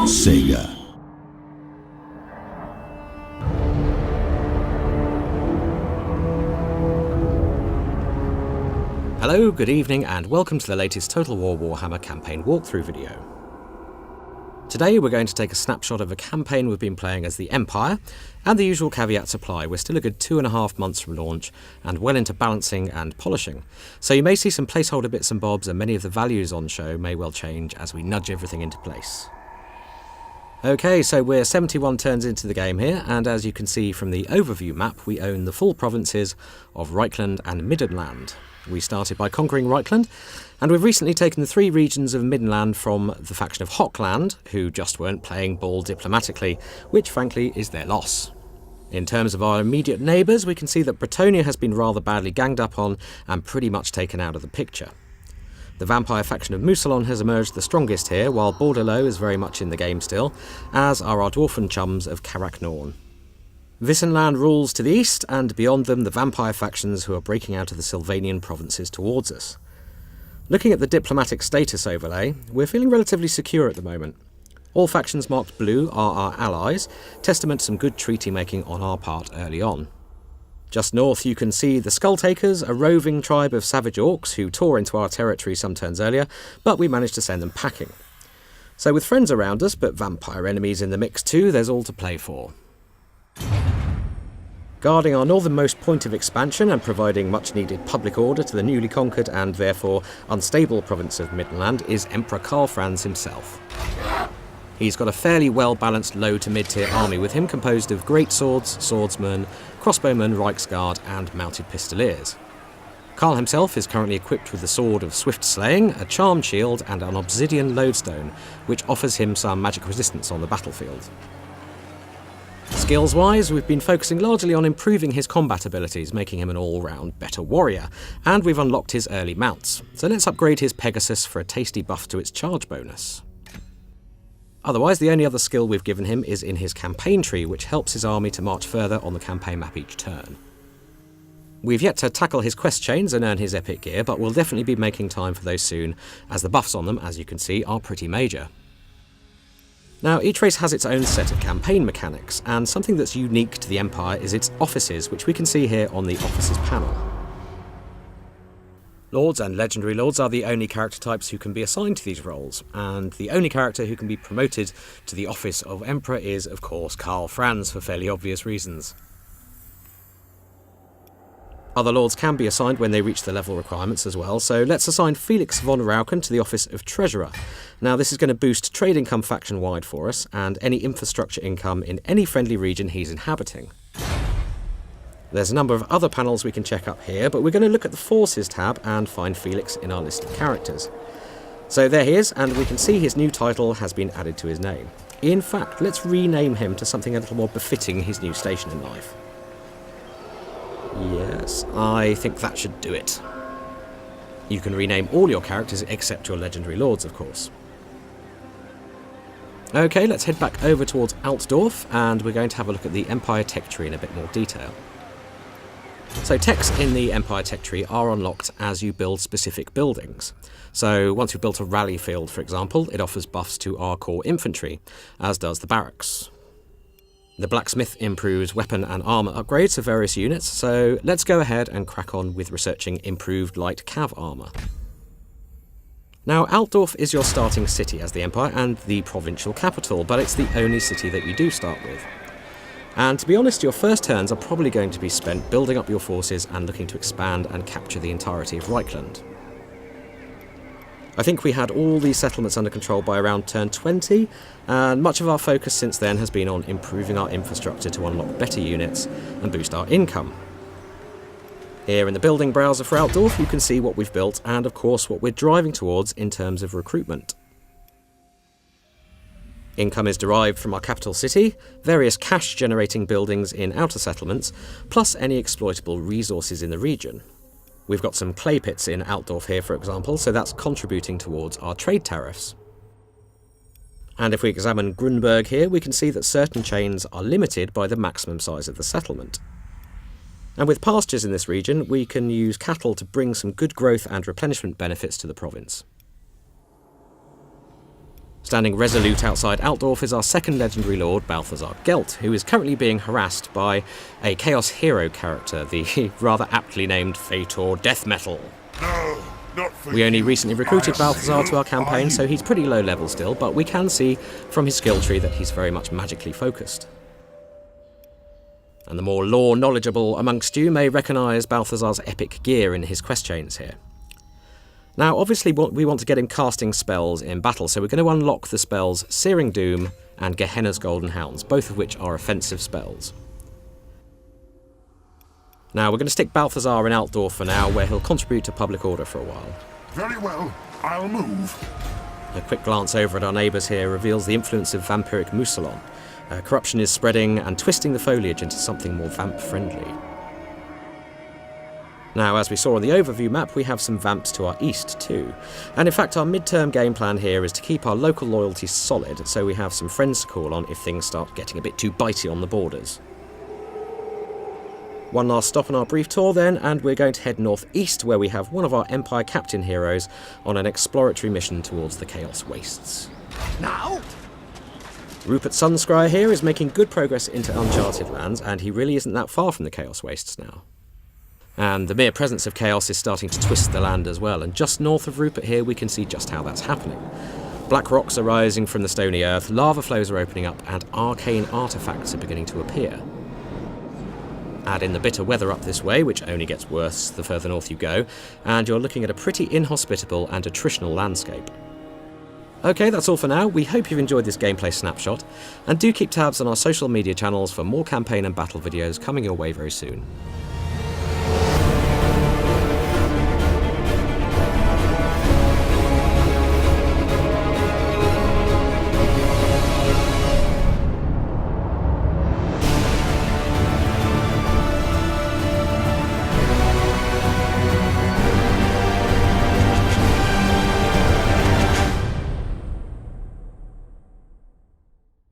Sega. Hello, good evening, and welcome to the latest Total War Warhammer campaign walkthrough video. Today we're going to take a snapshot of a campaign we've been playing as the Empire, and the usual caveats apply. We're still a good 2.5 months from launch, and well into balancing and polishing. So you may see some placeholder bits and bobs, and many of the values on show may well change as we nudge everything into place. Okay, so we're 71 turns into the game here, and as you can see from the overview map, we own the full provinces of Reichland and Middenland. We started by conquering Reichland, and we've recently taken the 3 regions of Middenland from the faction of Hochland, who just weren't playing ball diplomatically, which frankly is their loss. In terms of our immediate neighbours, we can see that Bretonnia has been rather badly ganged up on and pretty much taken out of the picture. The vampire faction of Mousillon has emerged the strongest here, while Bordelot is very much in the game still, as are our dwarfen chums of Carrack-Norn. Wissenland rules to the east, and beyond them the vampire factions who are breaking out of the Sylvanian provinces towards us. Looking at the diplomatic status overlay, we're feeling relatively secure at the moment. All factions marked blue are our allies, testament to some good treaty making on our part early on. Just north you can see the Skulltakers, a roving tribe of savage orcs who tore into our territory some turns earlier, but we managed to send them packing. So with friends around us, but vampire enemies in the mix too, there's all to play for. Guarding our northernmost point of expansion and providing much-needed public order to the newly conquered and therefore unstable province of Middenland is Emperor Karl Franz himself. He's got a fairly well-balanced low to mid-tier army with him, composed of great swords, swordsmen, crossbowmen, Reichsguard and mounted pistoliers. Karl himself is currently equipped with the Sword of Swift Slaying, a charmed shield and an obsidian lodestone, which offers him some magic resistance on the battlefield. Skills-wise, we've been focusing largely on improving his combat abilities, making him an all-round better warrior, and we've unlocked his early mounts. So let's upgrade his Pegasus for a tasty buff to its charge bonus. Otherwise, the only other skill we've given him is in his campaign tree, which helps his army to march further on the campaign map each turn. We've yet to tackle his quest chains and earn his epic gear, but we'll definitely be making time for those soon, as the buffs on them, as you can see, are pretty major. Now, each race has its own set of campaign mechanics, and something that's unique to the Empire is its offices, which we can see here on the offices panel. Lords and Legendary Lords are the only character types who can be assigned to these roles, and the only character who can be promoted to the office of Emperor is, of course, Karl Franz, for fairly obvious reasons. Other lords can be assigned when they reach the level requirements as well, so let's assign Felix von Rauken to the office of Treasurer. Now this is going to boost trade income faction-wide for us, and any infrastructure income in any friendly region he's inhabiting. There's a number of other panels we can check up here, but we're going to look at the Forces tab and find Felix in our list of characters. So there he is, and we can see his new title has been added to his name. In fact, let's rename him to something a little more befitting his new station in life. Yes, I think that should do it. You can rename all your characters except your Legendary Lords, of course. Okay, let's head back over towards Altdorf, and we're going to have a look at the Empire Tech Tree in a bit more detail. So techs in the Empire Tech Tree are unlocked as you build specific buildings. So once you've built a rally field, for example, it offers buffs to our core infantry, as does the barracks. The blacksmith improves weapon and armour upgrades of various units, so let's go ahead and crack on with researching improved light cav armour. Now, Altdorf is your starting city as the Empire and the provincial capital, but it's the only city that you do start with. And to be honest, your first turns are probably going to be spent building up your forces and looking to expand and capture the entirety of Reichland. I think we had all these settlements under control by around turn 20, and much of our focus since then has been on improving our infrastructure to unlock better units and boost our income. Here in the building browser for Altdorf you can see what we've built and of course what we're driving towards in terms of recruitment. Income is derived from our capital city, various cash generating buildings in outer settlements, plus any exploitable resources in the region. We've got some clay pits in Altdorf here, for example, so that's contributing towards our trade tariffs. And if we examine Grunberg here, we can see that certain chains are limited by the maximum size of the settlement. And with pastures in this region, we can use cattle to bring some good growth and replenishment benefits to the province. Standing resolute outside Altdorf is our second legendary lord, Balthazar Gelt, who is currently being harassed by a Chaos Hero character, the rather aptly named Fator Death Metal. No, not for We only you. recently recruited I Balthazar see to our campaign, you. so he's pretty low level still, but we can see from his skill tree that he's very much magically focused. And the more lore knowledgeable amongst you may recognise Balthazar's epic gear in his quest chains here. Now, obviously we want to get him casting spells in battle, so we're going to unlock the spells Searing Doom and Gehenna's Golden Hounds, both of which are offensive spells. Now, we're going to stick Balthazar in Altdorf for now, where he'll contribute to public order for a while. Very well, I'll move. A quick glance over at our neighbours here reveals the influence of vampiric mousillon. Corruption is spreading and twisting the foliage into something more vamp-friendly. Now, as we saw on the overview map, we have some vamps to our east too. And in fact, our mid-term game plan here is to keep our local loyalty solid, so we have some friends to call on if things start getting a bit too bitey on the borders. One last stop on our brief tour then, and we're going to head northeast, where we have one of our Empire Captain heroes on an exploratory mission towards the Chaos Wastes. Now? Rupert Sunscryer here is making good progress into uncharted lands, and he really isn't that far from the Chaos Wastes now. And the mere presence of chaos is starting to twist the land as well, and just north of Rupert here we can see just how that's happening. Black rocks are rising from the stony earth, lava flows are opening up, and arcane artefacts are beginning to appear. Add in the bitter weather up this way, which only gets worse the further north you go, and you're looking at a pretty inhospitable and attritional landscape. Okay, that's all for now. We hope you've enjoyed this gameplay snapshot, and do keep tabs on our social media channels for more campaign and battle videos coming your way very soon.